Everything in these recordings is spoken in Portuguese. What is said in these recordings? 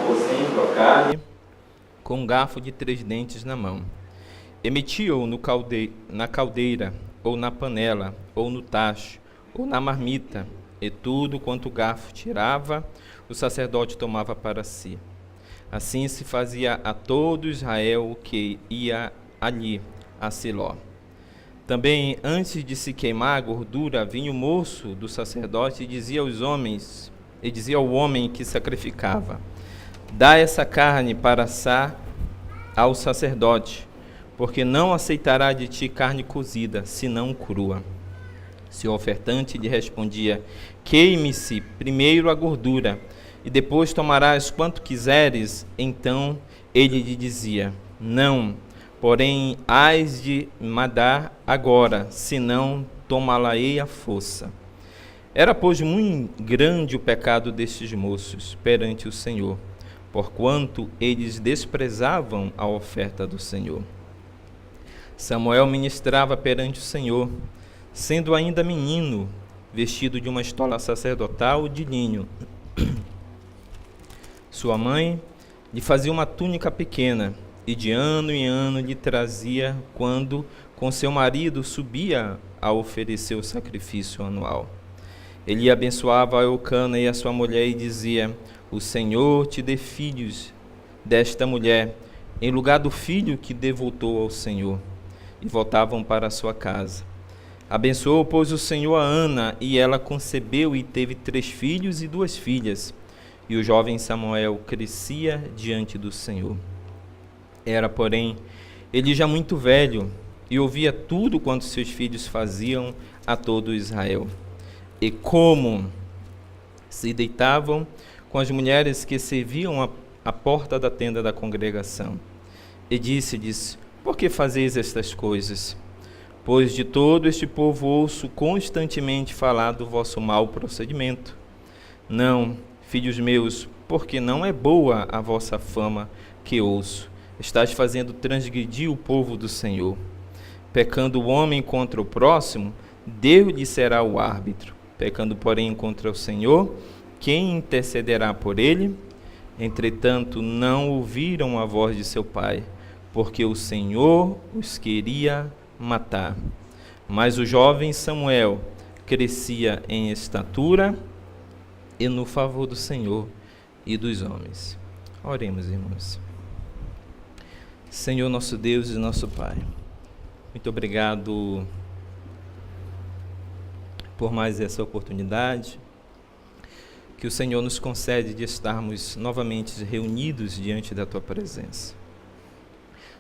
cozendo a carne com um garfo de 3 dentes na mão. E metia-o na caldeira, ou na panela, ou no tacho, ou na marmita, e tudo quanto o garfo tirava, o sacerdote tomava para si. Assim se fazia a todo Israel que ia ali a Siló. Também, antes de se queimar a gordura, vinha o moço do sacerdote e dizia ao homem que sacrificava: dá essa carne para assar ao sacerdote, porque não aceitará de ti carne cozida, senão crua. Se o ofertante lhe respondia: queime-se primeiro a gordura, e depois tomarás quanto quiseres, então ele lhe dizia: não, porém hás de me dar agora, senão tomá-la-ei à força. Era, pois, muito grande o pecado destes moços perante o Senhor, porquanto eles desprezavam a oferta do Senhor. Samuel ministrava perante o Senhor, sendo ainda menino, vestido de uma estola sacerdotal de linho. Sua mãe lhe fazia uma túnica pequena, e de ano em ano lhe trazia quando com seu marido subia a oferecer o sacrifício anual. Ele abençoava a Eucana e a sua mulher e dizia: o Senhor te dê filhos desta mulher, em lugar do filho que devoltou ao Senhor. E voltavam para a sua casa. Abençoou, pois, o Senhor a Ana, e ela concebeu e teve 3 filhos e 2 filhas. E o jovem Samuel crescia diante do Senhor. Era, porém, ele já muito velho, e ouvia tudo quanto seus filhos faziam a todo Israel. E como se deitavam com as mulheres que serviam à porta da tenda da congregação. E disse-lhes: por que fazeis estas coisas? Pois de todo este povo ouço constantemente falar do vosso mau procedimento. Não, filhos meus, porque não é boa a vossa fama que ouço. Estais fazendo transgredir o povo do Senhor. Pecando o homem contra o próximo, Deus lhe será o árbitro. Pecando, porém, contra o Senhor, quem intercederá por ele? Entretanto, não ouviram a voz de seu pai, porque o Senhor os queria matar. Mas o jovem Samuel crescia em estatura e no favor do Senhor e dos homens. Oremos, irmãos. Senhor, nosso Deus e nosso Pai, muito obrigado por mais essa oportunidade que o Senhor nos concede de estarmos novamente reunidos diante da Tua presença.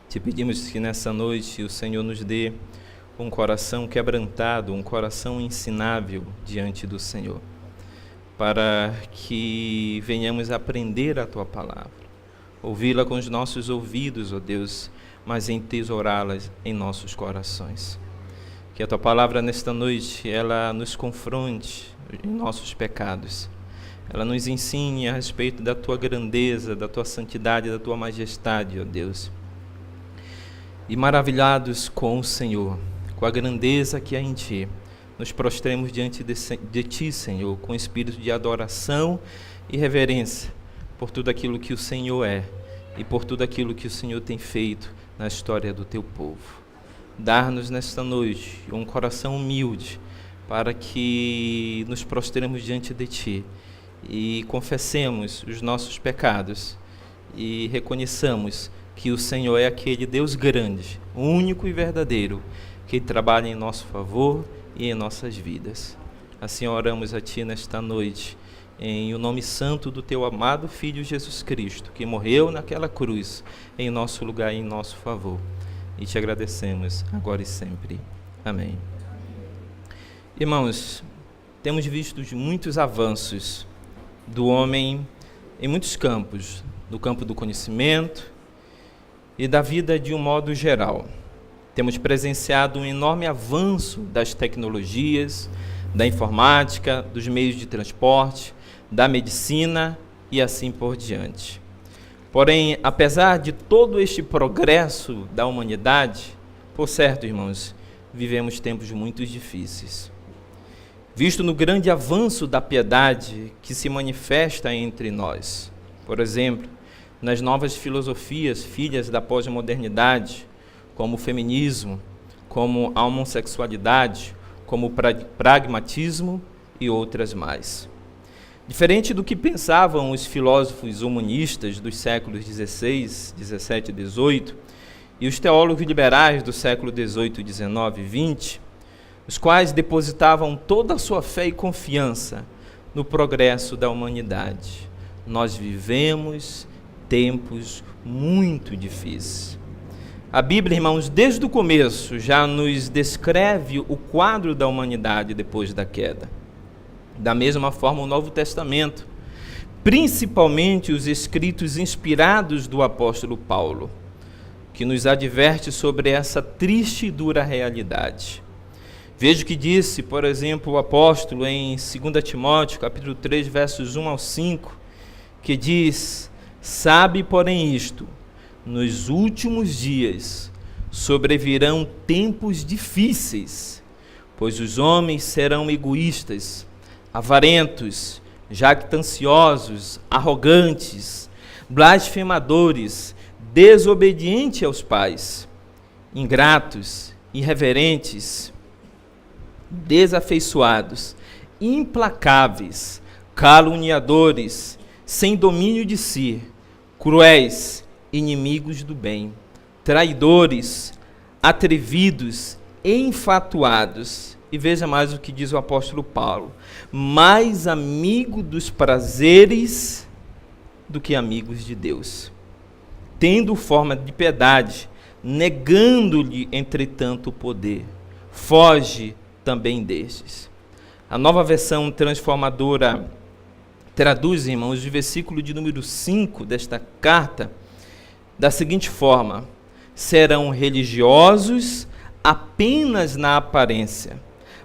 Te pedimos que nessa noite o Senhor nos dê um coração quebrantado, um coração ensinável diante do Senhor, para que venhamos aprender a Tua palavra, ouvi-la com os nossos ouvidos, ó Deus, mas entesourá-la em nossos corações. Que a Tua palavra nesta noite, ela nos confronte em nossos pecados, ela nos ensine a respeito da Tua grandeza, da Tua santidade, da Tua majestade, ó Deus. E maravilhados com o Senhor, com a grandeza que há em Ti, nos prostremos diante de Ti, Senhor, com espírito de adoração e reverência por tudo aquilo que o Senhor é e por tudo aquilo que o Senhor tem feito na história do Teu povo. Dar-nos nesta noite um coração humilde para que nos prostremos diante de Ti e confessemos os nossos pecados e reconheçamos que o Senhor é aquele Deus grande, único e verdadeiro, que trabalha em nosso favor e em nossas vidas. Assim oramos a Ti nesta noite, em o nome santo do Teu amado Filho Jesus Cristo, que morreu naquela cruz em nosso lugar e em nosso favor. E Te agradecemos agora e sempre. Amém. Irmãos, temos visto muitos avanços do homem em muitos campos, no campo do conhecimento e da vida de um modo geral. Temos presenciado um enorme avanço das tecnologias, da informática, dos meios de transporte, da medicina e assim por diante. Porém, apesar de todo este progresso da humanidade, por certo, irmãos, vivemos tempos muito difíceis. Visto no grande avanço da piedade que se manifesta entre nós, Por exemplo, nas novas filosofias, filhas da pós-modernidade, como o feminismo, como a homossexualidade, como o pragmatismo e outras mais. Diferente do que pensavam os filósofos humanistas dos séculos XVI, XVII e XVIII e os teólogos liberais do século XVIII, XIX e XX, os quais depositavam toda a sua fé e confiança no progresso da humanidade. Nós vivemos tempos muito difíceis. A Bíblia, irmãos, desde o começo já nos descreve o quadro da humanidade depois da queda. Da mesma forma, o Novo Testamento, principalmente os escritos inspirados do apóstolo Paulo, que nos adverte sobre essa triste e dura realidade. Veja o que disse, por exemplo, o apóstolo em 2 Timóteo, capítulo 3, versos 1 ao 5, que diz: sabe, porém, isto, nos últimos dias sobrevirão tempos difíceis, pois os homens serão egoístas, avarentos, jactanciosos, arrogantes, blasfemadores, desobedientes aos pais, ingratos, irreverentes, desafeiçoados, implacáveis, caluniadores, sem domínio de si, cruéis, inimigos do bem, traidores, atrevidos, enfatuados. E veja mais o que diz o apóstolo Paulo: mais amigo dos prazeres do que amigos de Deus, tendo forma de piedade, negando-lhe, entretanto, o poder. Foge também destes. A Nova Versão Transformadora traduz, irmãos, o versículo de número 5 desta carta da seguinte forma: serão religiosos apenas na aparência,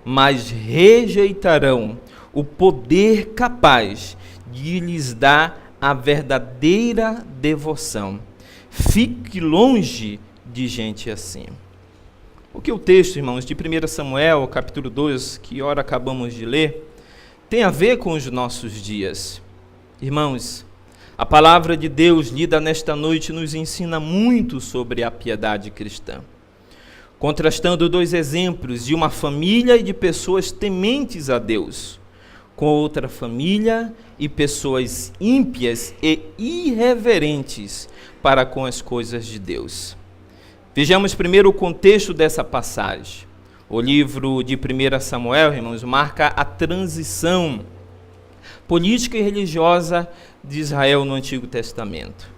mas rejeitarão o poder capaz de lhes dar a verdadeira devoção. Fique longe de gente assim. Porque o texto, irmãos, de 1 Samuel, capítulo 2, que ora acabamos de ler, tem a ver com os nossos dias. Irmãos, a palavra de Deus lida nesta noite nos ensina muito sobre a piedade cristã, contrastando dois exemplos de uma família e de pessoas tementes a Deus, com outra família e pessoas ímpias e irreverentes para com as coisas de Deus. Vejamos primeiro o contexto dessa passagem. O livro de 1 Samuel, irmãos, marca a transição política e religiosa de Israel no Antigo Testamento.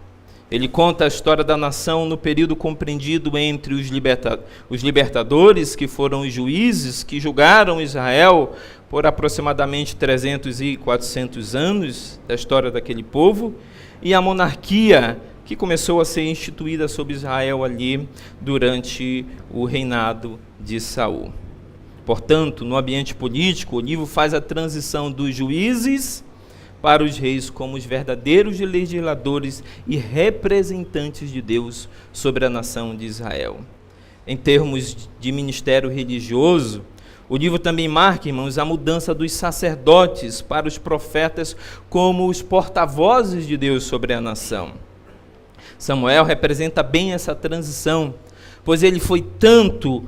Ele conta a história da nação no período compreendido entre os libertadores, que foram os juízes que julgaram Israel por aproximadamente 300 e 400 anos da história daquele povo, e a monarquia que começou a ser instituída sobre Israel ali durante o reinado de Saul. Portanto, no ambiente político, o livro faz a transição dos juízes para os reis como os verdadeiros legisladores e representantes de Deus sobre a nação de Israel. Em termos de ministério religioso, o livro também marca, irmãos, a mudança dos sacerdotes para os profetas como os porta-vozes de Deus sobre a nação. Samuel representa bem essa transição, pois ele foi tanto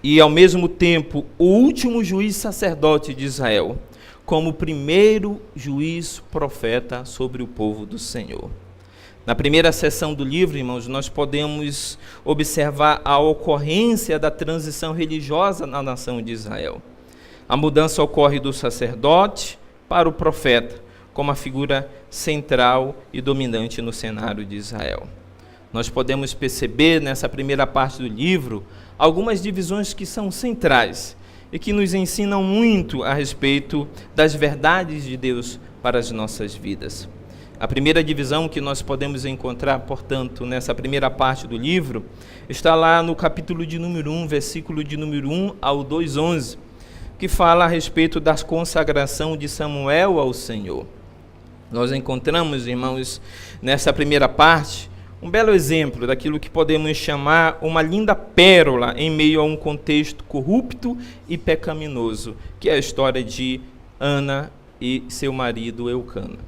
e ao mesmo tempo o último juiz sacerdote de Israel, como o primeiro juiz profeta sobre o povo do Senhor. Na primeira seção do livro, irmãos, nós podemos observar a ocorrência da transição religiosa na nação de Israel. A mudança ocorre do sacerdote para o profeta, como a figura central e dominante no cenário de Israel. Nós podemos perceber nessa primeira parte do livro algumas divisões que são centrais e que nos ensinam muito a respeito das verdades de Deus para as nossas vidas. A primeira divisão que nós podemos encontrar, portanto, nessa primeira parte do livro, está lá no capítulo de número 1, versículo de número 1 ao 2:11, que fala a respeito da consagração de Samuel ao Senhor. Nós encontramos, irmãos, nessa primeira parte, um belo exemplo daquilo que podemos chamar uma linda pérola em meio a um contexto corrupto e pecaminoso, que é a história de Ana e seu marido Eucana.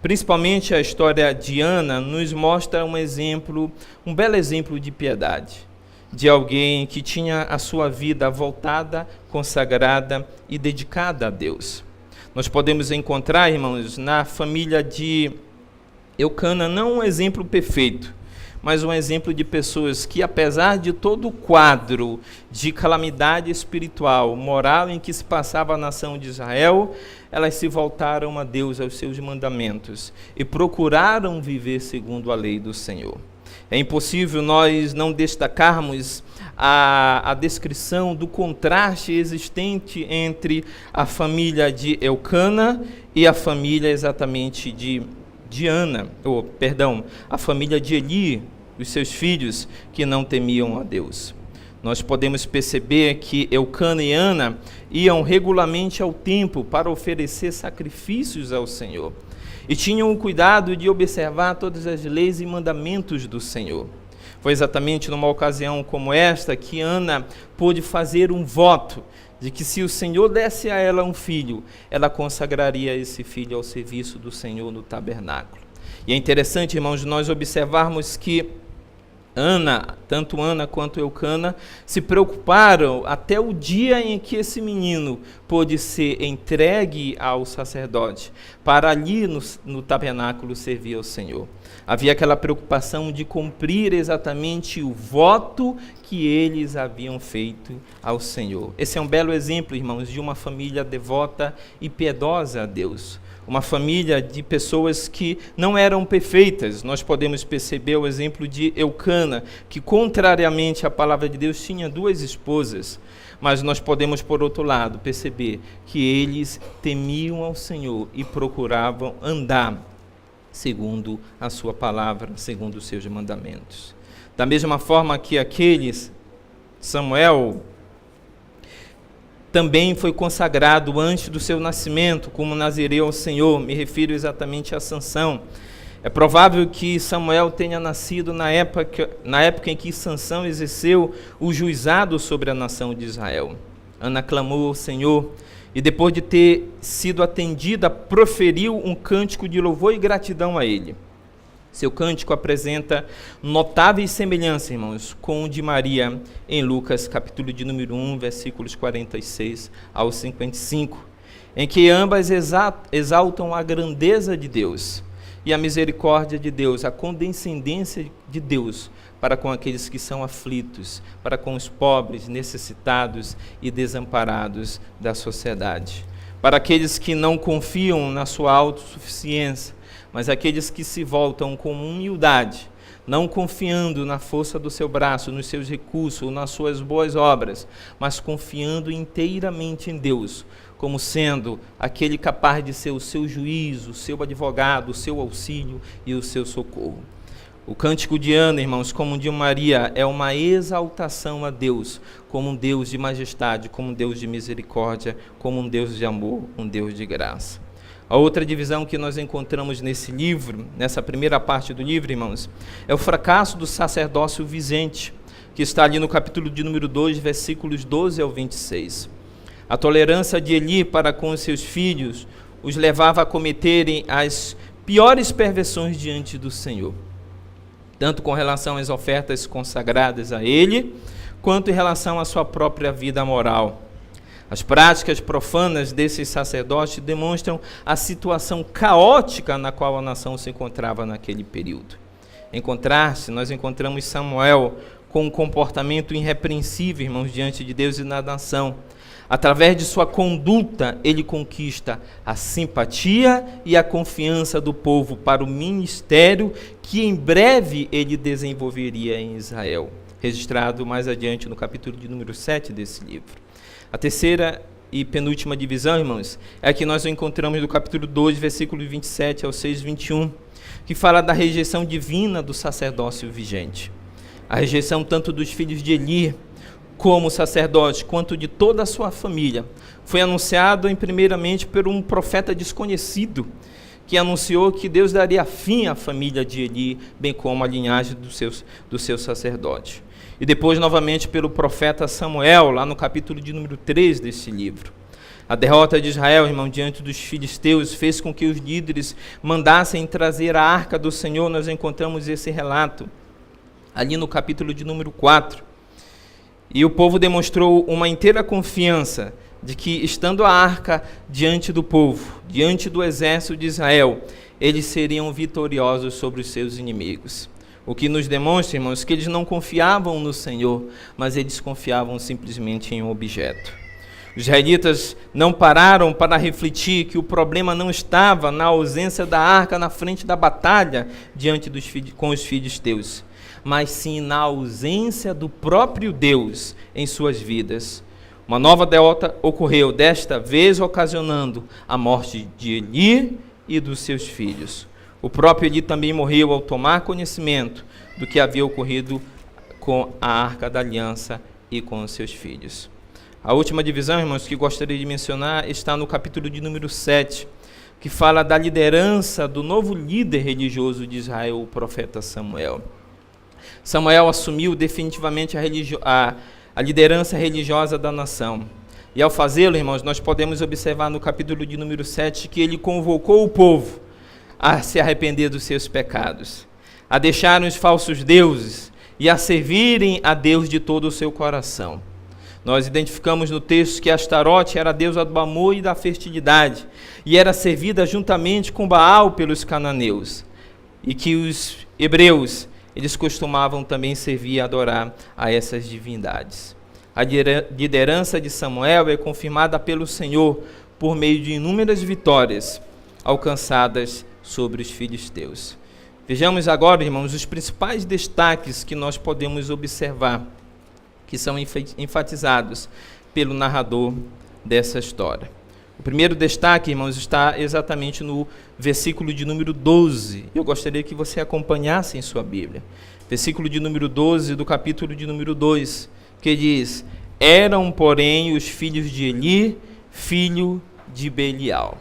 Principalmente a história de Ana nos mostra um belo exemplo de piedade, de alguém que tinha a sua vida voltada, consagrada e dedicada a Deus. Nós podemos encontrar, irmãos, na família de Eucana, não um exemplo perfeito, mas um exemplo de pessoas que, apesar de todo o quadro de calamidade espiritual, moral em que se passava a nação de Israel, elas se voltaram a Deus, aos seus mandamentos, e procuraram viver segundo a lei do Senhor. É impossível nós não destacarmos a descrição do contraste existente entre a família de Eucana e a família exatamente de Ana, a família de Eli, os seus filhos que não temiam a Deus. Nós podemos perceber que Eucana e Ana iam regularmente ao templo para oferecer sacrifícios ao Senhor e tinham o cuidado de observar todas as leis e mandamentos do Senhor. Foi exatamente numa ocasião como esta que Ana pôde fazer um voto de que, se o Senhor desse a ela um filho, ela consagraria esse filho ao serviço do Senhor no tabernáculo. E é interessante, irmãos, nós observarmos que tanto Ana quanto Eucana, se preocuparam até o dia em que esse menino pôde ser entregue ao sacerdote, para ali no tabernáculo servir ao Senhor. Havia aquela preocupação de cumprir exatamente o voto que eles haviam feito ao Senhor. Esse é um belo exemplo, irmãos, de uma família devota e piedosa a Deus. Uma família de pessoas que não eram perfeitas. Nós podemos perceber o exemplo de Eucana, que, contrariamente à palavra de Deus, tinha 2 esposas. Mas nós podemos, por outro lado, perceber que eles temiam ao Senhor e procuravam andar segundo a sua palavra, segundo os seus mandamentos. Da mesma forma que Samuel também foi consagrado antes do seu nascimento como nazireu ao Senhor. Me refiro exatamente a Sansão. É provável que Samuel tenha nascido na época em que Sansão exerceu o juizado sobre a nação de Israel. Ana clamou ao Senhor e, depois de ter sido atendida, proferiu um cântico de louvor e gratidão a ele. Seu cântico apresenta notáveis semelhanças, irmãos, com o de Maria em Lucas, capítulo de número 1, versículos 46 ao 55, em que ambas exaltam a grandeza de Deus e a misericórdia de Deus, a condescendência de Deus para com aqueles que são aflitos, para com os pobres, necessitados e desamparados da sociedade, para aqueles que não confiam na sua autossuficiência, mas aqueles que se voltam com humildade, não confiando na força do seu braço, nos seus recursos ou nas suas boas obras, mas confiando inteiramente em Deus, como sendo aquele capaz de ser o seu juiz, o seu advogado, o seu auxílio e o seu socorro. O cântico de Ana, irmãos, como o de Maria, é uma exaltação a Deus, como um Deus de majestade, como um Deus de misericórdia, como um Deus de amor, um Deus de graça. A outra divisão que nós encontramos nesse livro, nessa primeira parte do livro, irmãos, é o fracasso do sacerdócio vigente, que está ali no capítulo de número 2, versículos 12 ao 26. A tolerância de Eli para com os seus filhos os levava a cometerem as piores perversões diante do Senhor, tanto com relação às ofertas consagradas a ele, quanto em relação à sua própria vida moral. As práticas profanas desses sacerdotes demonstram a situação caótica na qual a nação se encontrava naquele período. Em contraste, nós encontramos Samuel com um comportamento irrepreensível, irmãos, diante de Deus e na nação. Através de sua conduta, ele conquista a simpatia e a confiança do povo para o ministério que em breve ele desenvolveria em Israel, registrado mais adiante no capítulo de número 7 desse livro. A terceira e penúltima divisão, irmãos, é a que nós encontramos no capítulo 2, versículo 27 ao 6, 21, que fala da rejeição divina do sacerdócio vigente. A rejeição tanto dos filhos de Eli, como sacerdote, quanto de toda a sua família, foi anunciado primeiramente por um profeta desconhecido, que anunciou que Deus daria fim à família de Eli, bem como à linhagem do seu sacerdote. E depois, novamente, pelo profeta Samuel, lá no capítulo de número 3 desse livro. A derrota de Israel, irmão, diante dos filisteus, fez com que os líderes mandassem trazer a arca do Senhor. Nós encontramos esse relato ali no capítulo de número 4. E o povo demonstrou uma inteira confiança de que, estando a arca diante do povo, diante do exército de Israel, eles seriam vitoriosos sobre os seus inimigos. O que nos demonstra, irmãos, que eles não confiavam no Senhor, mas eles confiavam simplesmente em um objeto. Os israelitas não pararam para refletir que o problema não estava na ausência da arca na frente da batalha com os filisteus, mas sim na ausência do próprio Deus em suas vidas. Uma nova derrota ocorreu, desta vez ocasionando a morte de Eli e dos seus filhos. O próprio Eli também morreu ao tomar conhecimento do que havia ocorrido com a arca da aliança e com os seus filhos. A última divisão, irmãos, que gostaria de mencionar está no capítulo de número 7, que fala da liderança do novo líder religioso de Israel, o profeta Samuel. Samuel assumiu definitivamente a liderança religiosa da nação. E ao fazê-lo, irmãos, nós podemos observar no capítulo de número 7 que ele convocou o povo a se arrepender dos seus pecados, a deixarem os falsos deuses e a servirem a Deus de todo o seu coração. Nós identificamos no texto que Astarote era a deusa do amor e da fertilidade, e era servida juntamente com Baal pelos cananeus, e que os hebreus, eles costumavam também servir e adorar a essas divindades. A liderança de Samuel é confirmada pelo Senhor por meio de inúmeras vitórias alcançadas sobre os filisteus. Vejamos agora, irmãos, os principais destaques que nós podemos observar, que são enfatizados pelo narrador dessa história. O primeiro destaque, irmãos, está exatamente no versículo de número 12. Eu gostaria que você acompanhasse em sua Bíblia. Versículo de número 12 do capítulo de número 2, que diz: eram, porém, os filhos de Eli, filho de Belial.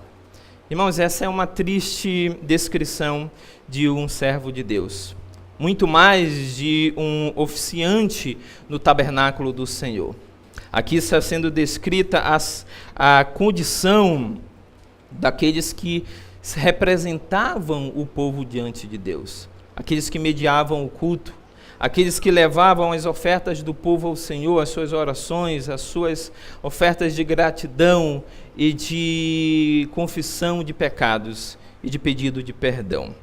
Irmãos, essa é uma triste descrição de um servo de Deus, muito mais de um oficiante no tabernáculo do Senhor. Aqui está sendo descrita a condição daqueles que representavam o povo diante de Deus, aqueles que mediavam o culto, aqueles que levavam as ofertas do povo ao Senhor, as suas orações, as suas ofertas de gratidão e de confissão de pecados e de pedido de perdão.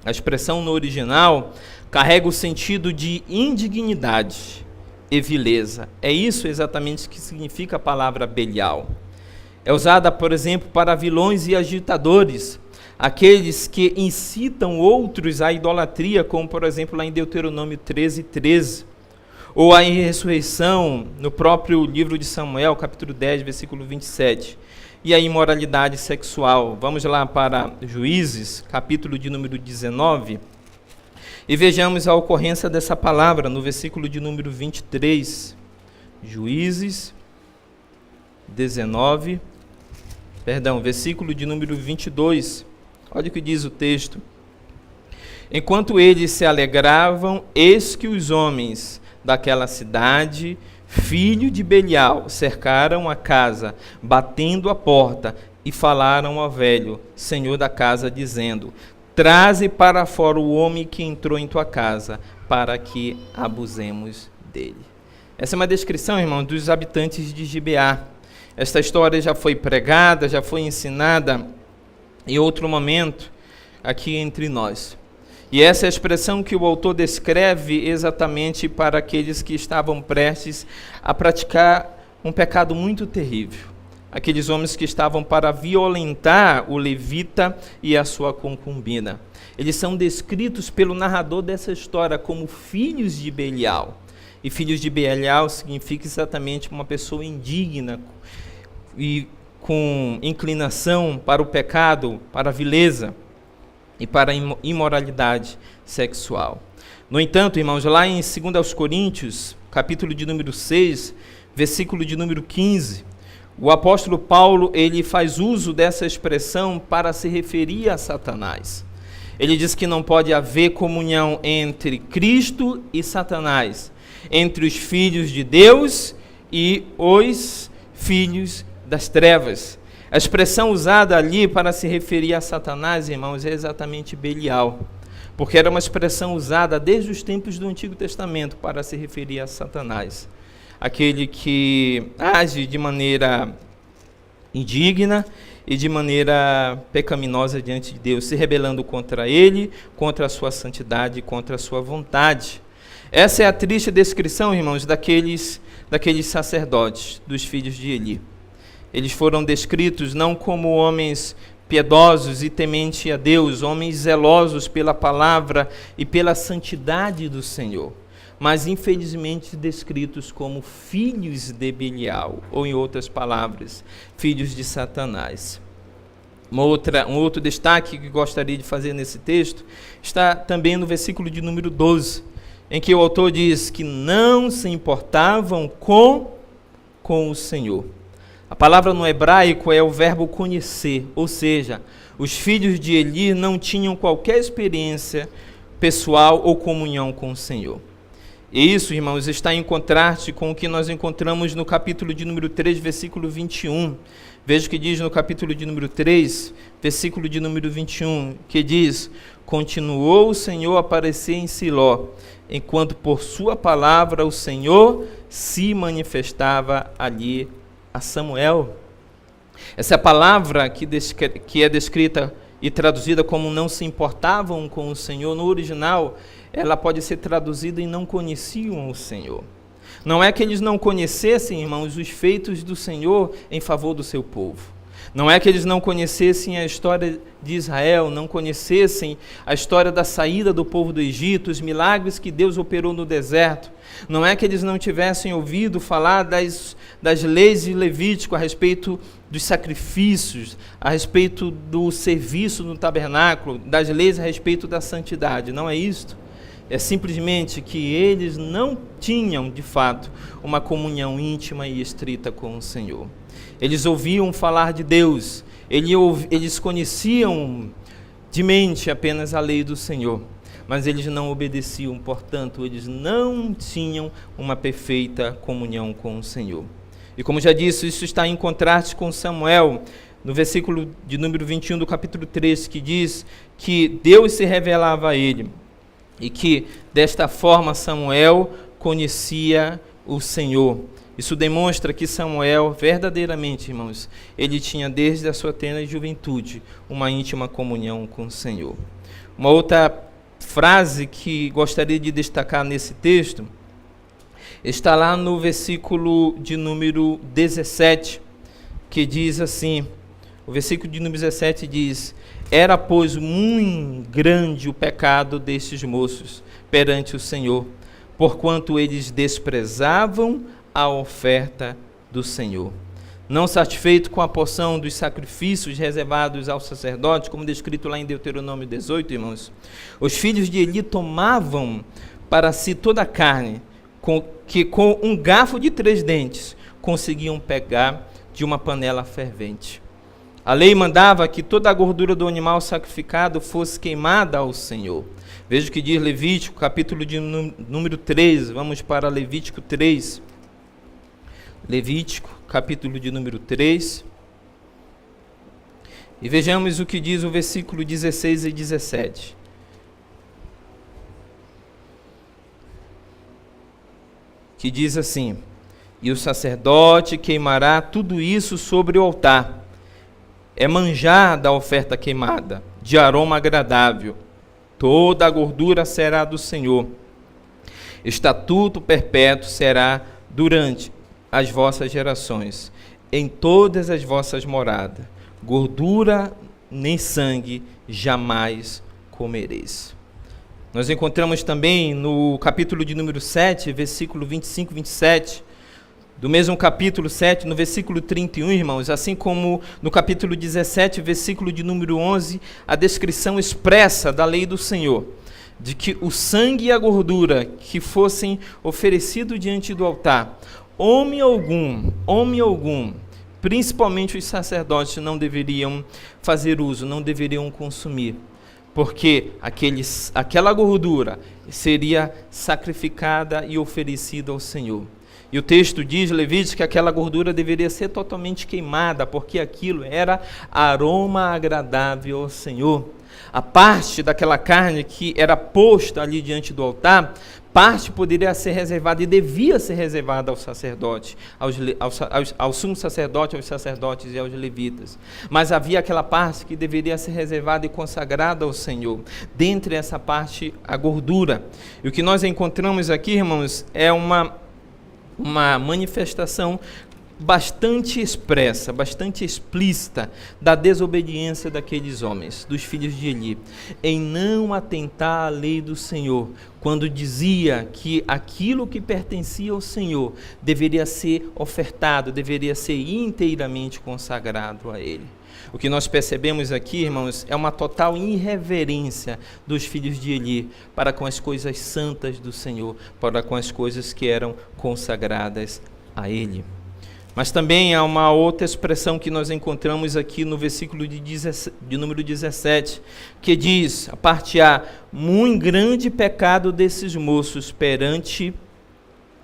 A expressão no original carrega o sentido de indignidade e vileza. É isso exatamente que significa a palavra Belial. É usada, por exemplo, para vilões e agitadores, aqueles que incitam outros à idolatria, como, por exemplo, lá em Deuteronômio 13:13, ou a ressurreição no próprio livro de Samuel, capítulo 10, versículo 27, e a imoralidade sexual. Vamos lá para Juízes, capítulo de número 19, e vejamos a ocorrência dessa palavra no versículo de número 23. Juízes 19, versículo de número 22. Olha o que diz o texto. Enquanto eles se alegravam, eis que os homens daquela cidade, filho de Belial, cercaram a casa, batendo a porta, e falaram ao velho, senhor da casa, dizendo: traze para fora o homem que entrou em tua casa, para que abusemos dele. Essa é uma descrição, irmão, dos habitantes de Gibeá. Esta história já foi pregada, já foi ensinada em outro momento aqui entre nós. E essa é a expressão que o autor descreve exatamente para aqueles que estavam prestes a praticar um pecado muito terrível. Aqueles homens que estavam para violentar o levita e a sua concubina. Eles são descritos pelo narrador dessa história como filhos de Belial. E filhos de Belial significa exatamente uma pessoa indigna e com inclinação para o pecado, para a vileza e para a imoralidade sexual. No entanto, irmãos, lá em 2 Coríntios, capítulo de número 6, versículo de número 15, o apóstolo Paulo, ele faz uso dessa expressão para se referir a Satanás. Ele diz que não pode haver comunhão entre Cristo e Satanás, entre os filhos de Deus e os filhos das trevas. A expressão usada ali para se referir a Satanás, irmãos, é exatamente Belial, porque era uma expressão usada desde os tempos do Antigo Testamento para se referir a Satanás, aquele que age de maneira indigna e de maneira pecaminosa diante de Deus, se rebelando contra ele, contra a sua santidade, contra a sua vontade. Essa é a triste descrição, irmãos, daqueles sacerdotes, dos filhos de Eli. Eles foram descritos não como homens piedosos e tementes a Deus, homens zelosos pela palavra e pela santidade do Senhor, mas infelizmente descritos como filhos de Belial, ou em outras palavras, filhos de Satanás. Um outro destaque que gostaria de fazer nesse texto está também no versículo de número 12, em que o autor diz que não se importavam com o Senhor. A palavra no hebraico é o verbo conhecer, ou seja, os filhos de Eli não tinham qualquer experiência pessoal ou comunhão com o Senhor. E isso, irmãos, está em contraste com o que nós encontramos no capítulo de número 3, versículo 21. Veja o que diz no capítulo de número 3, versículo de número 21, que diz: continuou o Senhor a aparecer em Siló, enquanto por sua palavra o Senhor se manifestava ali a Samuel. Essa palavra que é descrita e traduzida como não se importavam com o Senhor, no original, ela pode ser traduzida em não conheciam o Senhor. Não é que eles não conhecessem, irmãos, os feitos do Senhor em favor do seu povo. Não é que eles não conhecessem a história de Israel, não conhecessem a história da saída do povo do Egito, os milagres que Deus operou no deserto. Não é que eles não tivessem ouvido falar das leis de Levítico a respeito dos sacrifícios, a respeito do serviço no tabernáculo, das leis a respeito da santidade. Não é isto. É simplesmente que eles não tinham, de fato, uma comunhão íntima e estrita com o Senhor. Eles ouviam falar de Deus, eles conheciam de mente apenas a lei do Senhor, mas eles não obedeciam, portanto, eles não tinham uma perfeita comunhão com o Senhor. E como já disse, isso está em contraste com Samuel, no versículo de número 21 do capítulo 3, que diz que Deus se revelava a ele, e que, desta forma, Samuel conhecia o Senhor. Isso demonstra que Samuel, verdadeiramente, irmãos, ele tinha desde a sua tenra juventude uma íntima comunhão com o Senhor. Uma outra frase que gostaria de destacar nesse texto está lá no versículo de número 17, que diz assim, o versículo de número 17 diz: era, pois, muito grande o pecado destes moços perante o Senhor, porquanto eles desprezavam a oferta do Senhor. Não satisfeito com a porção dos sacrifícios reservados aos sacerdotes, como descrito lá em Deuteronômio 18, irmãos, os filhos de Eli tomavam para si toda a carne, que com um garfo de 3 dentes conseguiam pegar de uma panela fervente. A lei mandava que toda a gordura do animal sacrificado fosse queimada ao Senhor. Veja o que diz Levítico, capítulo de número 3. Vamos para Levítico 3. Levítico, capítulo de número 3. E vejamos o que diz o versículo 16 e 17. Que diz assim: e o sacerdote queimará tudo isso sobre o altar. É manjar da oferta queimada, de aroma agradável. Toda a gordura será do Senhor. Estatuto perpétuo será durante as vossas gerações, em todas as vossas moradas. Gordura nem sangue jamais comereis. Nós encontramos também no capítulo de número 7, versículo 25 e 27, do mesmo capítulo 7, no versículo 31, irmãos, assim como no capítulo 17, versículo de número 11, a descrição expressa da lei do Senhor, de que o sangue e a gordura que fossem oferecidos diante do altar, homem algum, principalmente os sacerdotes, não deveriam fazer uso, não deveriam consumir, porque aquela gordura seria sacrificada e oferecida ao Senhor. E o texto diz, Levítico, que aquela gordura deveria ser totalmente queimada, porque aquilo era aroma agradável ao Senhor. A parte daquela carne que era posta ali diante do altar, parte poderia ser reservada e devia ser reservada ao sacerdote, ao sumo sacerdote, aos sacerdotes e aos levitas. Mas havia aquela parte que deveria ser reservada e consagrada ao Senhor. Dentre essa parte, a gordura. E o que nós encontramos aqui, irmãos, é uma manifestação bastante expressa, bastante explícita da desobediência daqueles homens, dos filhos de Eli, em não atentar à lei do Senhor, quando dizia que aquilo que pertencia ao Senhor deveria ser ofertado, deveria ser inteiramente consagrado a Ele. O que nós percebemos aqui, irmãos, é uma total irreverência dos filhos de Eli para com as coisas santas do Senhor, para com as coisas que eram consagradas a Ele. Mas também há uma outra expressão que nós encontramos aqui no versículo de número 17, que diz, a parte A, muito grande pecado desses moços perante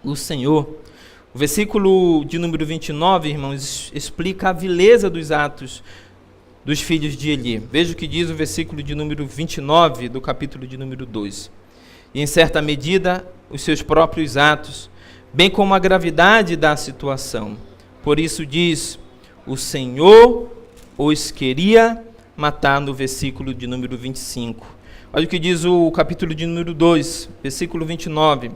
o Senhor. O versículo de número 29, irmãos, explica a vileza dos atos dos filhos de Eli. Veja o que diz o versículo de número 29 do capítulo de número 2. E em certa medida, os seus próprios atos, bem como a gravidade da situação. Por isso diz, o Senhor os queria matar, no versículo de número 25. Olha o que diz o capítulo de número 2, versículo 29.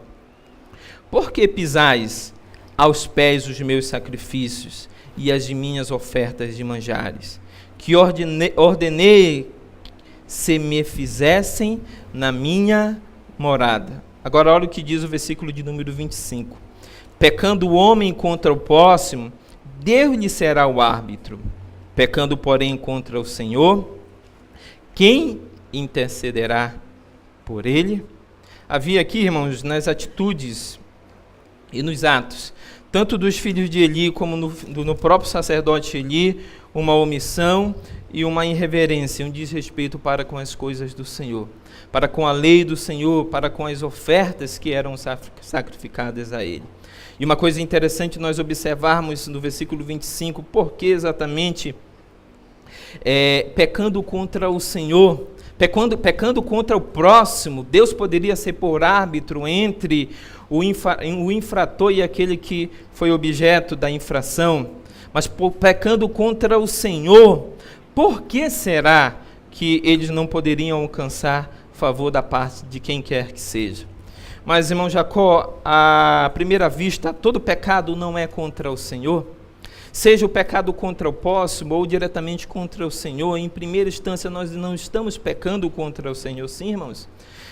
Por que pisais aos pés os meus sacrifícios e as minhas ofertas de manjares, que ordenei se me fizessem na minha morada? Agora olha o que diz o versículo de número 25. Pecando o homem contra o próximo, Deus lhe será o árbitro. Pecando, porém, contra o Senhor, quem intercederá por ele? Havia aqui, irmãos, nas atitudes e nos atos, tanto dos filhos de Eli como no próprio sacerdote Eli, uma omissão e uma irreverência, um desrespeito para com as coisas do Senhor, para com a lei do Senhor, para com as ofertas que eram sacrificadas a Ele. E uma coisa interessante nós observarmos no versículo 25, porque exatamente pecando contra o Senhor, pecando contra o próximo, Deus poderia ser por árbitro entre o infrator e aquele que foi objeto da infração, mas pecando contra o Senhor, por que será que eles não poderiam alcançar favor da parte de quem quer que seja? Mas, irmão Jacó, à primeira vista, todo pecado não é contra o Senhor? Seja o pecado contra o próximo ou diretamente contra o Senhor, em primeira instância nós não estamos pecando contra o Senhor, sim, irmãos?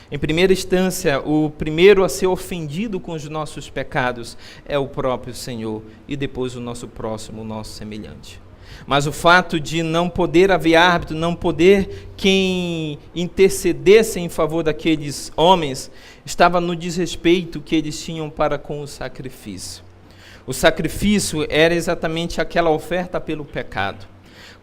Em primeira instância, o primeiro a ser ofendido com os nossos pecados é o próprio Senhor, e depois o nosso próximo, o nosso semelhante. Mas o fato de não poder haver árbitro, não poder quem intercedesse em favor daqueles homens, estava no desrespeito que eles tinham para com o sacrifício. O sacrifício era exatamente aquela oferta pelo pecado.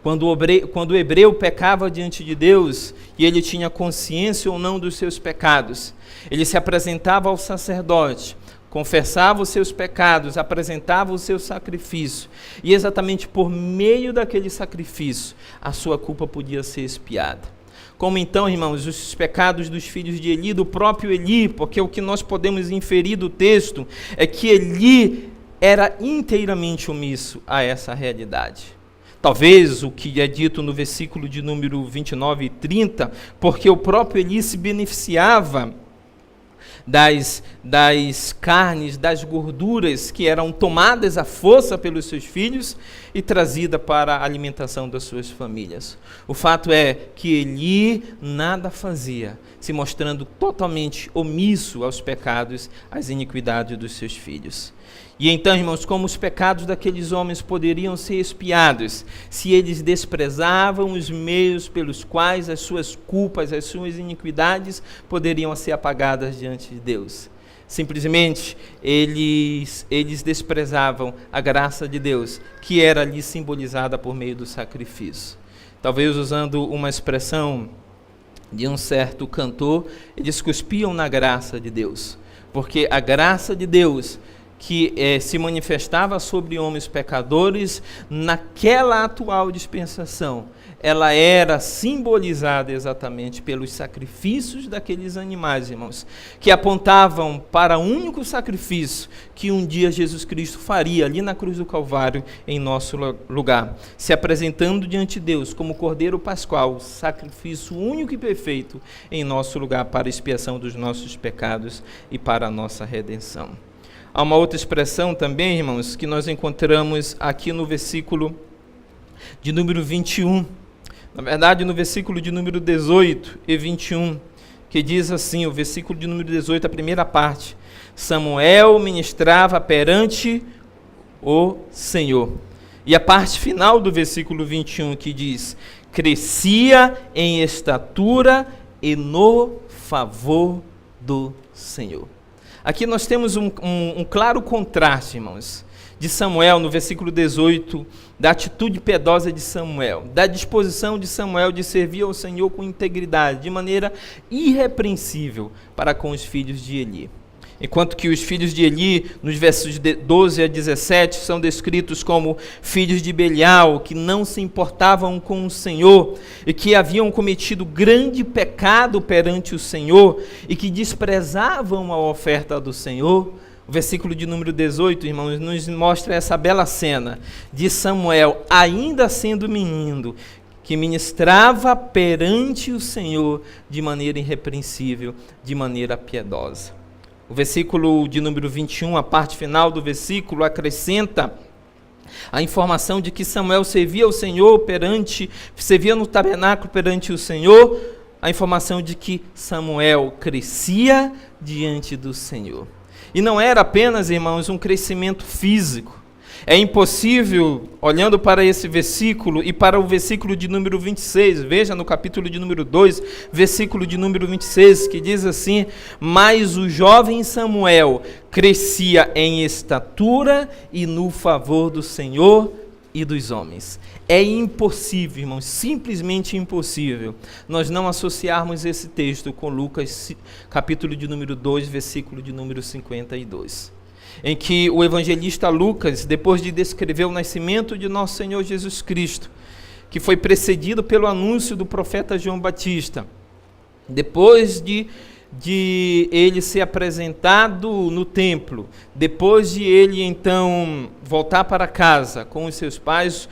Quando o hebreu pecava diante de Deus, e ele tinha consciência ou não dos seus pecados, ele se apresentava ao sacerdote, confessava os seus pecados, apresentava o seu sacrifício, e exatamente por meio daquele sacrifício, a sua culpa podia ser expiada. Como então, irmãos, os pecados dos filhos de Eli, do próprio Eli, porque o que nós podemos inferir do texto é que Eli era inteiramente omisso a essa realidade. Talvez o que é dito no versículo de número 29 e 30, porque o próprio Eli se beneficiava das carnes, das gorduras que eram tomadas à força pelos seus filhos e trazida para a alimentação das suas famílias. O fato é que Eli nada fazia, se mostrando totalmente omisso aos pecados, às iniquidades dos seus filhos. E então, irmãos, como os pecados daqueles homens poderiam ser expiados se eles desprezavam os meios pelos quais as suas culpas, as suas iniquidades poderiam ser apagadas diante de Deus? Simplesmente, eles desprezavam a graça de Deus, que era ali simbolizada por meio do sacrifício. Talvez usando uma expressão de um certo cantor, eles cuspiam na graça de Deus, porque a graça de Deus que se manifestava sobre homens pecadores, naquela atual dispensação, ela era simbolizada exatamente pelos sacrifícios daqueles animais, irmãos, que apontavam para o único sacrifício que um dia Jesus Cristo faria ali na cruz do Calvário em nosso lugar, se apresentando diante de Deus como Cordeiro Pascual, sacrifício único e perfeito em nosso lugar para a expiação dos nossos pecados e para a nossa redenção. Há uma outra expressão também, irmãos, que nós encontramos aqui no versículo de número 21, na verdade no versículo de número 18 e 21, que diz assim, o versículo de número 18, a primeira parte: Samuel ministrava perante o Senhor. E a parte final do versículo 21, que diz: crescia em estatura e no favor do Senhor. Aqui nós temos um claro contraste, irmãos, de Samuel, no versículo 18, da atitude piedosa de Samuel, da disposição de Samuel de servir ao Senhor com integridade, de maneira irrepreensível para com os filhos de Eli. Enquanto que os filhos de Eli, nos versos 12 a 17, são descritos como filhos de Belial, que não se importavam com o Senhor e que haviam cometido grande pecado perante o Senhor e que desprezavam a oferta do Senhor. O versículo de número 18, irmãos, nos mostra essa bela cena de Samuel, ainda sendo menino, que ministrava perante o Senhor de maneira irrepreensível, de maneira piedosa. O versículo de número 21, a parte final do versículo, acrescenta a informação de que Samuel servia ao Senhor servia no tabernáculo perante o Senhor, a informação de que Samuel crescia diante do Senhor. E não era apenas, irmãos, um crescimento físico. É impossível, olhando para esse versículo e para o versículo de número 26, veja no capítulo de número 2, versículo de número 26, que diz assim: mas o jovem Samuel crescia em estatura e no favor do Senhor e dos homens. É impossível, irmãos, simplesmente impossível, nós não associarmos esse texto com Lucas, capítulo de número 2, versículo de número 52. Em que o evangelista Lucas, depois de descrever o nascimento de nosso Senhor Jesus Cristo, que foi precedido pelo anúncio do profeta João Batista, depois de ele ser apresentado no templo, depois de ele então voltar para casa com os seus pais,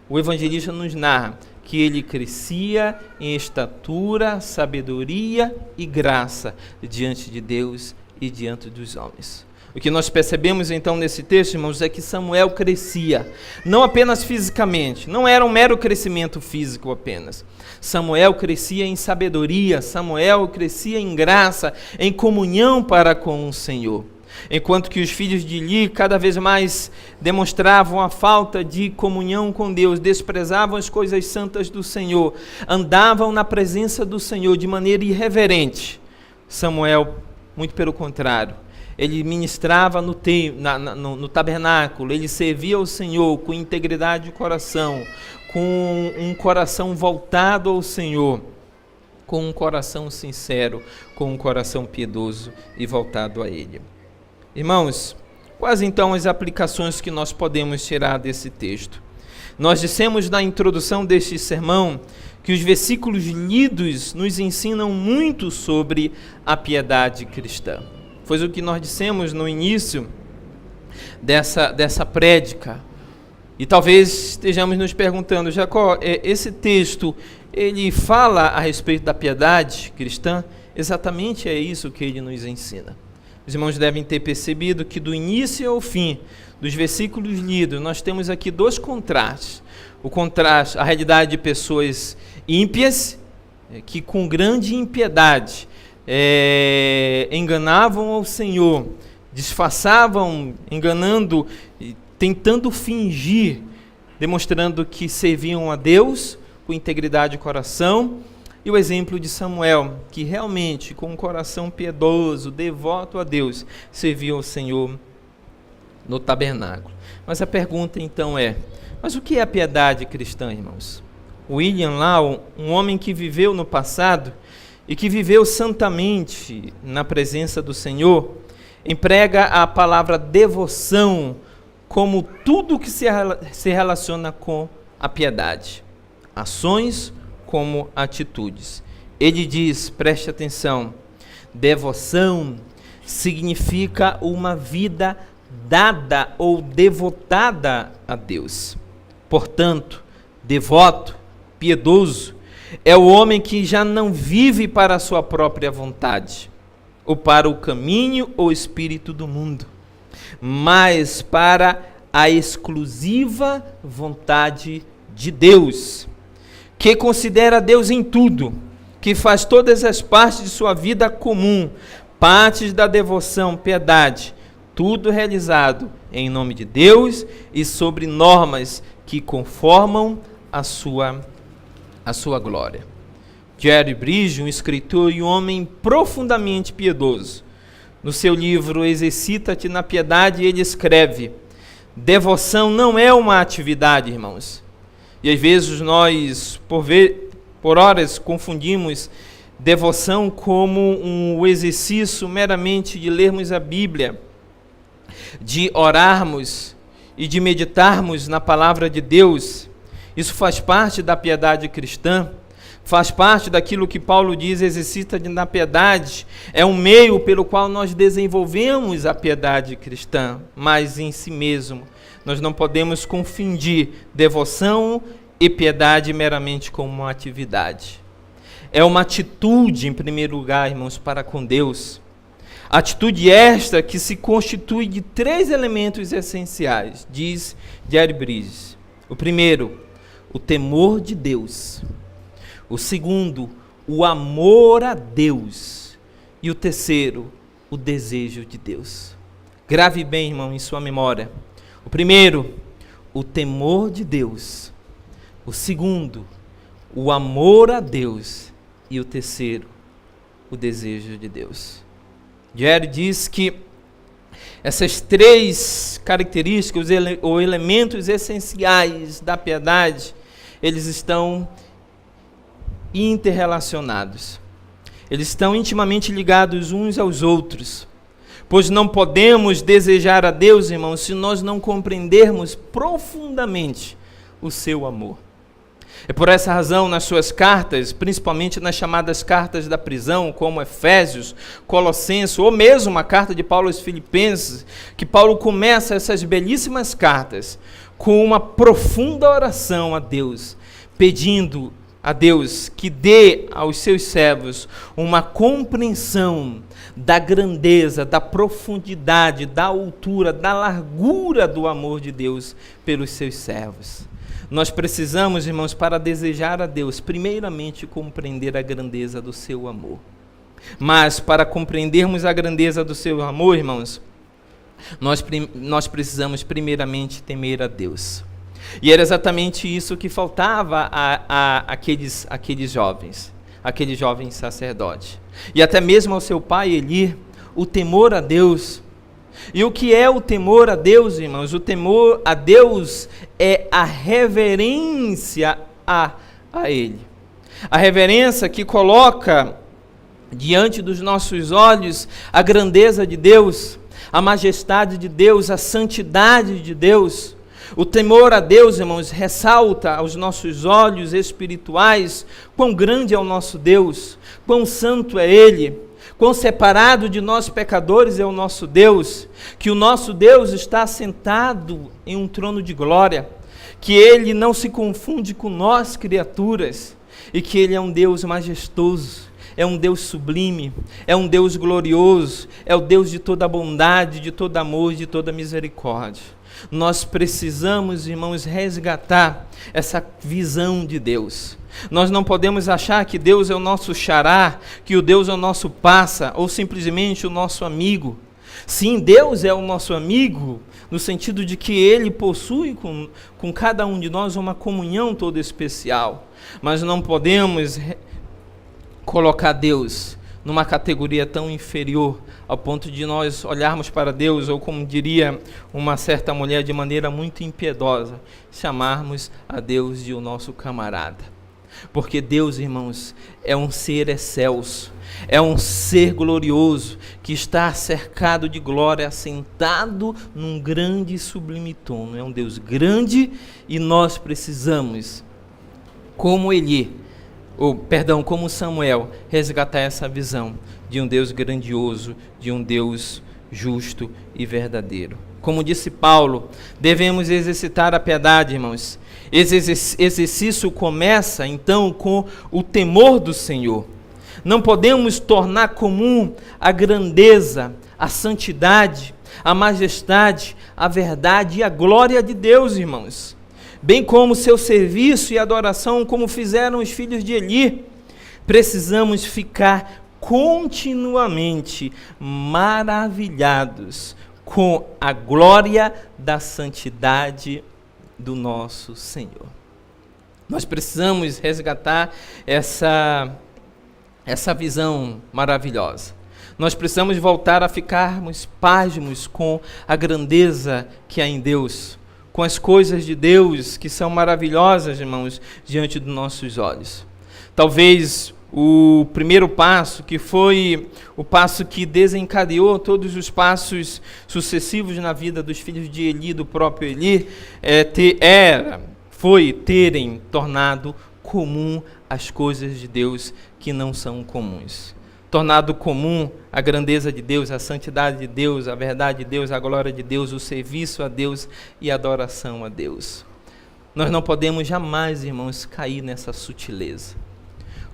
o evangelista nos narra que ele crescia em estatura, sabedoria e graça diante de Deus e diante dos homens. O que nós percebemos então nesse texto, irmãos, é que Samuel crescia, não apenas fisicamente, não era um mero crescimento físico apenas. Samuel crescia em sabedoria, Samuel crescia em graça, em comunhão para com o Senhor. Enquanto que os filhos de Eli cada vez mais demonstravam a falta de comunhão com Deus, desprezavam as coisas santas do Senhor, andavam na presença do Senhor de maneira irreverente. Samuel, muito pelo contrário, ele ministrava no tabernáculo, ele servia ao Senhor com integridade de coração, com um coração voltado ao Senhor, com um coração sincero, com um coração piedoso e voltado a Ele. Irmãos, quais então as aplicações que nós podemos tirar desse texto? Nós dissemos na introdução deste sermão que os versículos lidos nos ensinam muito sobre a piedade cristã. Foi o que nós dissemos no início dessa prédica. E talvez estejamos nos perguntando, Jacó, esse texto, ele fala a respeito da piedade cristã? Exatamente é isso que ele nos ensina. Os irmãos devem ter percebido que do início ao fim dos versículos lidos, nós temos aqui dois contrastes. O contraste, a realidade de pessoas ímpias, que com grande impiedade enganavam ao Senhor, disfarçavam, enganando, tentando fingir, demonstrando que serviam a Deus com integridade de coração, e o exemplo de Samuel, que realmente com um coração piedoso, devoto a Deus, servia ao Senhor no tabernáculo. Mas a pergunta então mas o que é a piedade cristã, irmãos? William Law, um homem que viveu no passado e que viveu santamente na presença do Senhor, emprega a palavra devoção como tudo que se relaciona com a piedade. Ações como atitudes. Ele diz, preste atenção, devoção significa uma vida dada ou devotada a Deus. Portanto, devoto, piedoso, é o homem que já não vive para a sua própria vontade, ou para o caminho ou espírito do mundo, mas para a exclusiva vontade de Deus, que considera Deus em tudo, que faz todas as partes de sua vida comum, partes da devoção, piedade, tudo realizado em nome de Deus e sobre normas que conformam a sua glória. Jerry Bridges, um escritor e um homem profundamente piedoso, no seu livro Exercita-te na Piedade, ele escreve: devoção não é uma atividade, irmãos. E às vezes nós, por horas, confundimos devoção como um exercício meramente de lermos a Bíblia, de orarmos e de meditarmos na palavra de Deus. Isso faz parte da piedade cristã, faz parte daquilo que Paulo diz, exercita-te na piedade, é um meio pelo qual nós desenvolvemos a piedade cristã, mas em si mesmo nós não podemos confundir devoção e piedade meramente como uma atividade. É uma atitude, em primeiro lugar, irmãos, para com Deus. Atitude esta que se constitui de 3 elementos essenciais, diz Jerry Bridges. O primeiro, o temor de Deus. O segundo, o amor a Deus. E o terceiro, o desejo de Deus. Grave bem, irmão, em sua memória. O primeiro, o temor de Deus. O segundo, o amor a Deus. E o terceiro, o desejo de Deus. Jerry diz que essas 3 características ou elementos essenciais da piedade, eles estão interrelacionados. Eles estão intimamente ligados uns aos outros, pois não podemos desejar a Deus, irmãos, se nós não compreendermos profundamente o seu amor. É por essa razão, nas suas cartas, principalmente nas chamadas cartas da prisão, como Efésios, Colossenses, ou mesmo a carta de Paulo aos Filipenses, que Paulo começa essas belíssimas cartas com uma profunda oração a Deus, pedindo a Deus que dê aos seus servos uma compreensão da grandeza, da profundidade, da altura, da largura do amor de Deus pelos seus servos. Nós precisamos, irmãos, para desejar a Deus, primeiramente compreender a grandeza do seu amor. Mas para compreendermos a grandeza do seu amor, irmãos, nós precisamos primeiramente temer a Deus. E era exatamente isso que faltava àqueles jovens, aquele jovem sacerdote. E até mesmo ao seu pai Eli, o temor a Deus. E o que é o temor a Deus, irmãos? O temor a Deus é a reverência a Ele. A reverência que coloca diante dos nossos olhos a grandeza de Deus, a majestade de Deus, a santidade de Deus. O temor a Deus, irmãos, ressalta aos nossos olhos espirituais quão grande é o nosso Deus, quão santo é Ele, quão separado de nós pecadores é o nosso Deus, que o nosso Deus está sentado em um trono de glória, que Ele não se confunde com nós, criaturas, e que Ele é um Deus majestoso, é um Deus sublime, é um Deus glorioso, é o Deus de toda bondade, de todo amor, de toda misericórdia. Nós precisamos, irmãos, resgatar essa visão de Deus. Nós não podemos achar que Deus é o nosso xará, que o Deus é o nosso parça, ou simplesmente o nosso amigo. Sim, Deus é o nosso amigo, no sentido de que Ele possui com cada um de nós uma comunhão toda especial. Mas não podemos colocar Deus numa categoria tão inferior, ao ponto de nós olharmos para Deus, ou como diria uma certa mulher de maneira muito impiedosa, chamarmos a Deus de o nosso camarada. Porque Deus, irmãos, é um ser excelso, é um ser glorioso, que está cercado de glória, assentado num grande e sublime trono. É um Deus grande e nós precisamos, como Samuel, resgatar essa visão de um Deus grandioso, de um Deus justo e verdadeiro. Como disse Paulo, devemos exercitar a piedade, irmãos. Esse exercício começa, então, com o temor do Senhor. Não podemos tornar comum a grandeza, a santidade, a majestade, a verdade e a glória de Deus, irmãos. Bem como seu serviço e adoração, como fizeram os filhos de Eli. Precisamos ficar continuamente maravilhados com a glória da santidade do nosso Senhor. Nós precisamos resgatar essa visão maravilhosa. Nós precisamos voltar a ficarmos pasmos com a grandeza que há em Deus, com as coisas de Deus que são maravilhosas, irmãos, diante dos nossos olhos. Talvez o primeiro passo, que foi o passo que desencadeou todos os passos sucessivos na vida dos filhos de Eli, do próprio Eli, foi terem tornado comum as coisas de Deus que não são comuns. Tornado comum a grandeza de Deus, a santidade de Deus, a verdade de Deus, a glória de Deus, o serviço a Deus e a adoração a Deus. Nós não podemos jamais, irmãos, cair nessa sutileza.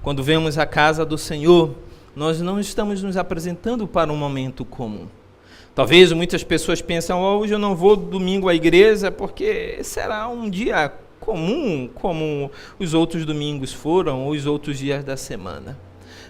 Quando vemos a casa do Senhor, nós não estamos nos apresentando para um momento comum. Talvez muitas pessoas pensam, hoje eu não vou domingo à igreja porque será um dia comum, como os outros domingos foram, ou os outros dias da semana.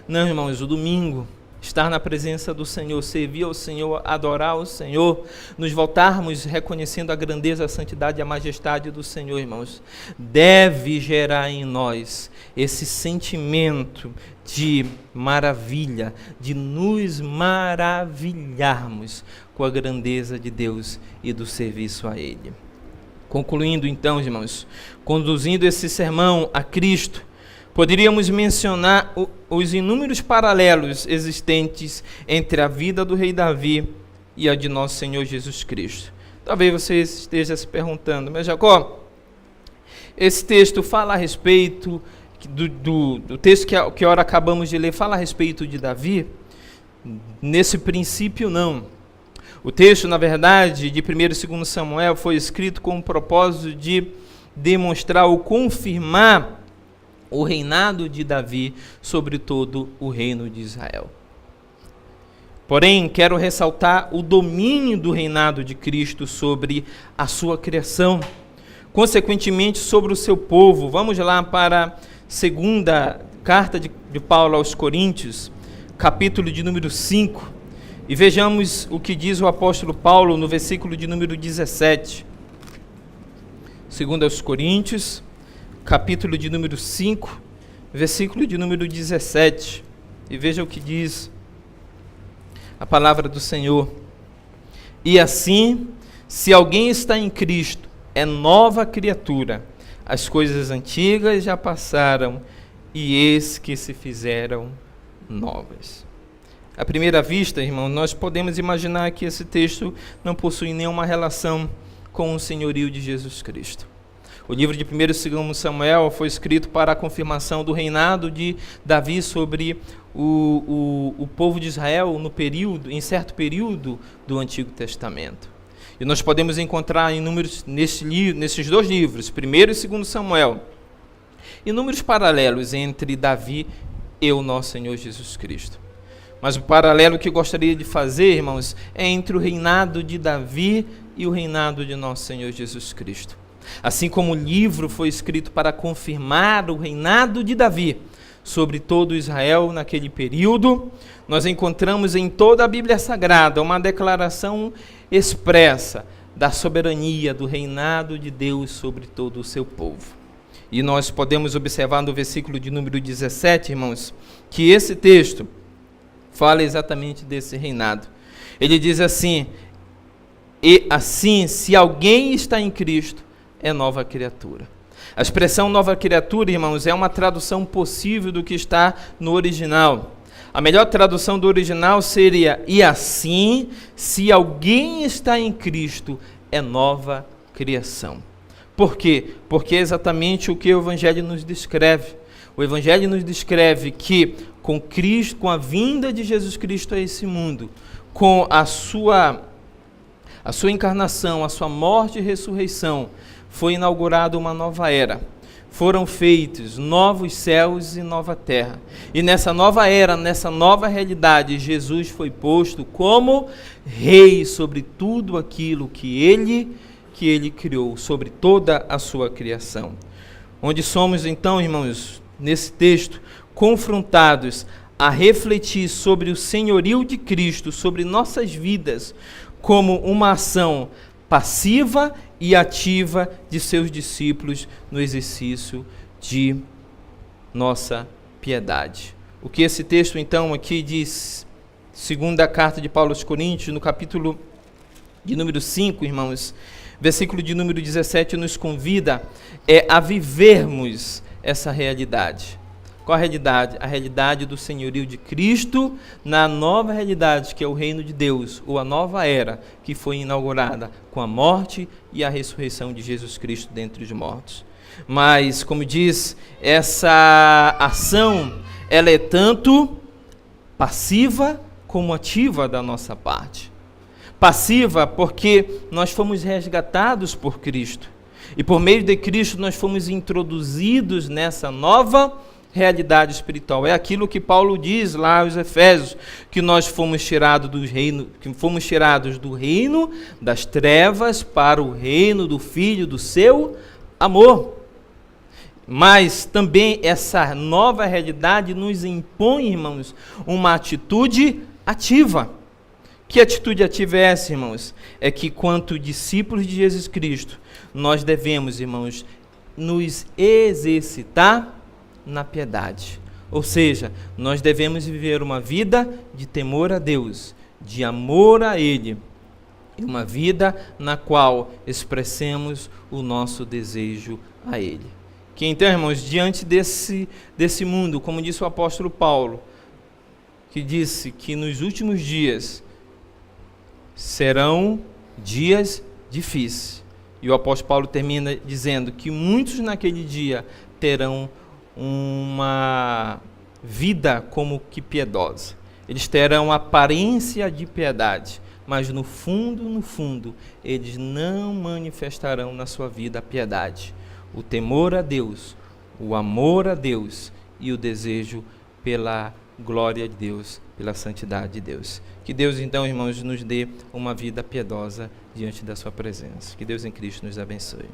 Não, irmãos, o domingo, estar na presença do Senhor, servir ao Senhor, adorar ao Senhor, nos voltarmos reconhecendo a grandeza, a santidade e a majestade do Senhor, irmãos, deve gerar em nós esse sentimento de maravilha, de nos maravilharmos com a grandeza de Deus e do serviço a Ele. Concluindo então, irmãos, conduzindo esse sermão a Cristo, poderíamos mencionar os inúmeros paralelos existentes entre a vida do rei Davi e a de nosso Senhor Jesus Cristo. Talvez você esteja se perguntando, mas Jacó, esse texto fala a respeito do texto que ora acabamos de ler, fala a respeito de Davi? Nesse princípio, não. O texto, na verdade, de 1 e 2 Samuel foi escrito com o propósito de demonstrar ou confirmar o reinado de Davi sobre todo o reino de Israel. Porém, quero ressaltar o domínio do reinado de Cristo sobre a sua criação, consequentemente sobre o seu povo. Vamos lá para a segunda carta de Paulo aos Coríntios, capítulo de número 5, e vejamos o que diz o apóstolo Paulo no versículo de número 17. 2 aos Coríntios, capítulo de número 5, versículo de número 17. E veja o que diz a palavra do Senhor. E assim, se alguém está em Cristo, é nova criatura. As coisas antigas já passaram, e eis que se fizeram novas. À primeira vista, irmão, nós podemos imaginar que esse texto não possui nenhuma relação com o senhorio de Jesus Cristo. O livro de 1 e 2 Samuel foi escrito para a confirmação do reinado de Davi sobre o povo de Israel em certo período do Antigo Testamento. E nós podemos encontrar inúmeros, nesses dois livros, 1 e 2 Samuel, inúmeros paralelos entre Davi e o nosso Senhor Jesus Cristo. Mas o paralelo que eu gostaria de fazer, irmãos, é entre o reinado de Davi e o reinado de nosso Senhor Jesus Cristo. Assim como o livro foi escrito para confirmar o reinado de Davi sobre todo Israel naquele período, nós encontramos em toda a Bíblia Sagrada uma declaração expressa da soberania, do reinado de Deus sobre todo o seu povo. E nós podemos observar no versículo de número 17, irmãos, que esse texto fala exatamente desse reinado. Ele diz assim: e assim, se alguém está em Cristo, é nova criatura. A expressão nova criatura, irmãos, é uma tradução possível do que está no original. A melhor tradução do original seria: e assim, se alguém está em Cristo, é nova criação. Por quê? Porque é exatamente o que o Evangelho nos descreve. O Evangelho nos descreve que com Cristo, com a vinda de Jesus Cristo a esse mundo, com a sua encarnação, a sua morte e ressurreição, foi inaugurada uma nova era. Foram feitos novos céus e nova terra. E nessa nova era, nessa nova realidade, Jesus foi posto como rei sobre tudo aquilo que ele criou, sobre toda a sua criação. Onde somos então, irmãos, nesse texto, confrontados a refletir sobre o senhorio de Cristo, sobre nossas vidas, como uma ação passiva e ativa de seus discípulos no exercício de nossa piedade. O que esse texto então aqui diz, segunda carta de Paulo aos Coríntios, no capítulo de número 5, irmãos, versículo de número 17, nos convida a vivermos essa realidade. Qual a realidade? A realidade do senhorio de Cristo na nova realidade que é o reino de Deus, ou a nova era que foi inaugurada com a morte e a ressurreição de Jesus Cristo dentre os mortos. Mas, como diz, essa ação, ela é tanto passiva como ativa da nossa parte. Passiva porque nós fomos resgatados por Cristo. E por meio de Cristo nós fomos introduzidos nessa nova realidade espiritual. É aquilo que Paulo diz lá aos Efésios, que nós fomos tirados do reino das trevas para o reino do Filho do seu amor. Mas também essa nova realidade nos impõe, irmãos, uma atitude ativa. Que atitude ativa é essa, irmãos? É que, quanto discípulos de Jesus Cristo, nós devemos, irmãos, nos exercitar na piedade. Ou seja, nós devemos viver uma vida de temor a Deus, de amor a Ele, e uma vida na qual expressemos o nosso desejo a Ele. Que então, irmãos, diante desse mundo, como disse o apóstolo Paulo, que disse que nos últimos dias serão dias difíceis. E o apóstolo Paulo termina dizendo que muitos naquele dia terão uma vida como que piedosa. Eles terão aparência de piedade, mas no fundo, eles não manifestarão na sua vida a piedade, o temor a Deus, o amor a Deus e o desejo pela glória de Deus, pela santidade de Deus. Que Deus, então, irmãos, nos dê uma vida piedosa diante da sua presença. Que Deus em Cristo nos abençoe.